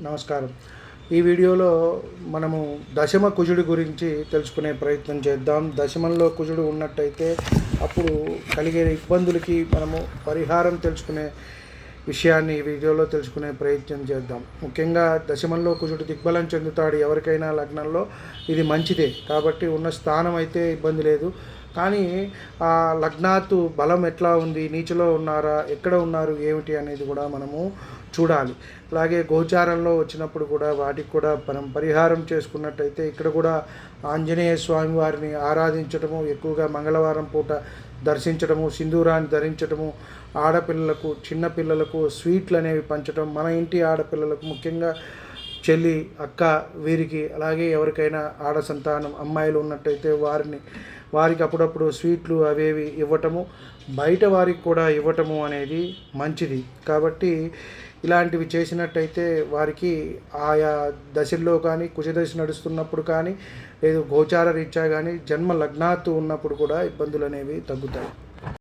నమస్కారం. ఈ వీడియోలో మనము దశమ కుజుడి గురించి తెలుసుకునే ప్రయత్నం చేద్దాం. దశమంలో కుజుడు ఉన్నట్టయితే అప్పుడు కలిగే ఇబ్బందులకి మనము పరిహారం తెలుసుకునే విషయాన్ని ఈ వీడియోలో తెలుసుకునే ప్రయత్నం చేద్దాం. ముఖ్యంగా దశమంలో కుజుడు దిగ్బలం చెందుతాడు. ఎవరికైనా లగ్నంలో ఇది మంచిదే కాబట్టి ఉన్న స్థానం అయితే ఇబ్బంది లేదు. కానీ ఆ లగ్నాత్తు బలం ఎట్లా ఉంది, నీచలో ఉన్నారా, ఎక్కడ ఉన్నారు, ఏమిటి అనేది కూడా మనము చూడాలి. అలాగే గోచారంలో వచ్చినప్పుడు కూడా వాటికి కూడా మనం పరిహారం చేసుకున్నట్టయితే ఇక్కడ కూడా ఆంజనేయ స్వామి వారిని ఆరాధించడము, ఎక్కువగా మంగళవారం పూట దర్శించడము, సింధూరాన్ని ధరించడము, ఆడపిల్లలకు చిన్నపిల్లలకు స్వీట్లు అనేవి పంచడం, మన ఇంటి ఆడపిల్లలకు ముఖ్యంగా చెల్లి అక్క వీరికి, అలాగే ఎవరికైనా ఆడ సంతానం అమ్మాయిలు ఉన్నట్టయితే వారికి అప్పుడప్పుడు స్వీట్లు అవేవి ఇవ్వటము, బయట వారికి కూడా ఇవ్వటము అనేది మంచిది. కాబట్టి ఇలాంటివి చేసినట్టయితే వారికి ఆయా దశల్లో కానీ, కుజదశ నడుస్తున్నప్పుడు కానీ, లేదు గోచార రీత్యా కానీ, జన్మ లగ్నాత్తు ఉన్నప్పుడు కూడా ఇబ్బందులు అనేవి తగ్గుతాయి.